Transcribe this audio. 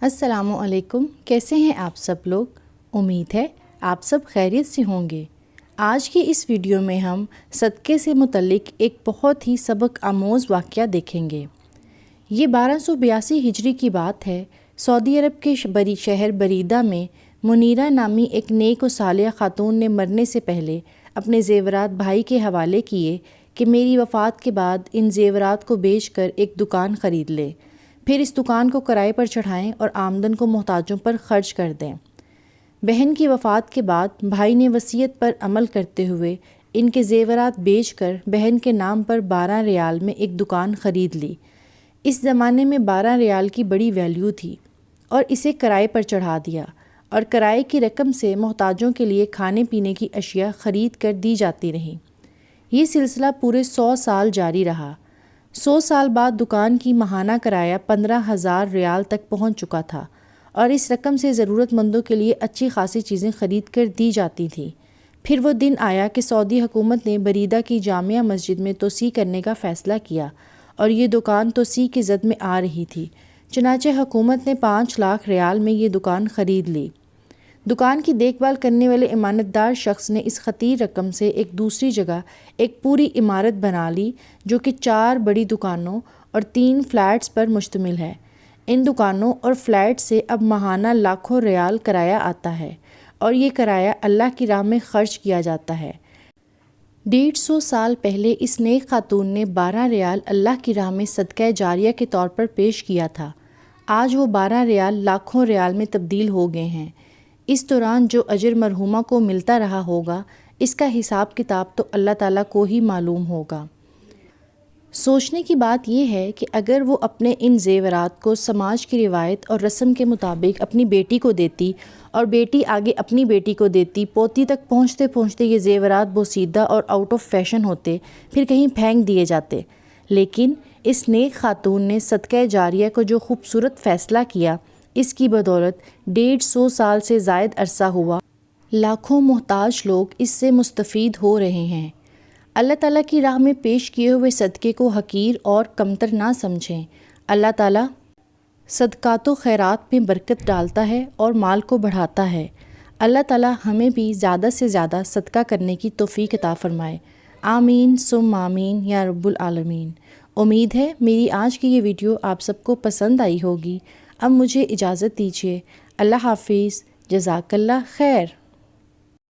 السلام علیکم، کیسے ہیں آپ سب لوگ؟ امید ہے آپ سب خیریت سے ہوں گے۔ آج کی اس ویڈیو میں ہم صدقے سے متعلق ایک بہت ہی سبق آموز واقعہ دیکھیں گے۔ یہ 1282 ہجری کی بات ہے۔ سعودی عرب کے شہر بریدہ میں منیرہ نامی ایک نیک و صالحہ خاتون نے مرنے سے پہلے اپنے زیورات بھائی کے حوالے کیے کہ میری وفات کے بعد ان زیورات کو بیچ کر ایک دکان خرید لے، پھر اس دکان کو کرائے پر چڑھائیں اور آمدن کو محتاجوں پر خرچ کر دیں۔ بہن کی وفات کے بعد بھائی نے وصیت پر عمل کرتے ہوئے ان کے زیورات بیچ کر بہن کے نام پر 12 ریال میں ایک دکان خرید لی۔ اس زمانے میں 12 ریال کی بڑی ویلیو تھی اور اسے کرائے پر چڑھا دیا، اور کرائے کی رقم سے محتاجوں کے لیے کھانے پینے کی اشیاء خرید کر دی جاتی رہیں۔ یہ سلسلہ پورے 100 سال جاری رہا۔ 100 سال بعد دکان کی ماہانہ کرایہ 15,000 ریال تک پہنچ چکا تھا، اور اس رقم سے ضرورت مندوں کے لیے اچھی خاصی چیزیں خرید کر دی جاتی تھیں۔ پھر وہ دن آیا کہ سعودی حکومت نے بریدہ کی جامعہ مسجد میں توسیع کرنے کا فیصلہ کیا، اور یہ دکان توسیع کی زد میں آ رہی تھی۔ چنانچہ حکومت نے 5 لاکھ ریال میں یہ دکان خرید لی۔ دکان کی دیکھ بھال کرنے والے امانتدار شخص نے اس خطیر رقم سے ایک دوسری جگہ ایک پوری عمارت بنا لی، جو کہ 4 بڑی دکانوں اور 3 فلیٹس پر مشتمل ہے۔ ان دکانوں اور فلیٹ سے اب ماہانہ لاکھوں ریال کرایہ آتا ہے، اور یہ کرایہ اللہ کی راہ میں خرچ کیا جاتا ہے۔ 150 سال پہلے اس نیک خاتون نے 12 ریال اللہ کی راہ میں صدقہ جاریہ کے طور پر پیش کیا تھا۔ آج وہ 12 ریال لاکھوں ریال میں تبدیل ہو گئے ہیں۔ اس دوران جو اجر مرحومہ کو ملتا رہا ہوگا، اس کا حساب کتاب تو اللہ تعالیٰ کو ہی معلوم ہوگا۔ سوچنے کی بات یہ ہے کہ اگر وہ اپنے ان زیورات کو سماج کی روایت اور رسم کے مطابق اپنی بیٹی کو دیتی، اور بیٹی آگے اپنی بیٹی کو دیتی، پوتی تک پہنچتے پہنچتے یہ زیورات بوسیدہ اور آؤٹ آف فیشن ہوتے، پھر کہیں پھینک دیے جاتے۔ لیکن اس نیک خاتون نے صدقہ جاریہ کو جو خوبصورت فیصلہ کیا، اس کی بدولت 150 سال سے زائد عرصہ ہوا لاکھوں محتاج لوگ اس سے مستفید ہو رہے ہیں۔ اللہ تعالیٰ کی راہ میں پیش کیے ہوئے صدقے کو حقیر اور کمتر نہ سمجھیں۔ اللہ تعالیٰ صدقات و خیرات میں برکت ڈالتا ہے اور مال کو بڑھاتا ہے۔ اللہ تعالیٰ ہمیں بھی زیادہ سے زیادہ صدقہ کرنے کی توفیق عطا فرمائے۔ آمین ثم آمین یا رب العالمین۔ امید ہے میری آج کی یہ ویڈیو آپ سب کو پسند آئی ہوگی۔ اب مجھے اجازت دیجیے۔ اللہ حافظ۔ جزاک اللہ خیر۔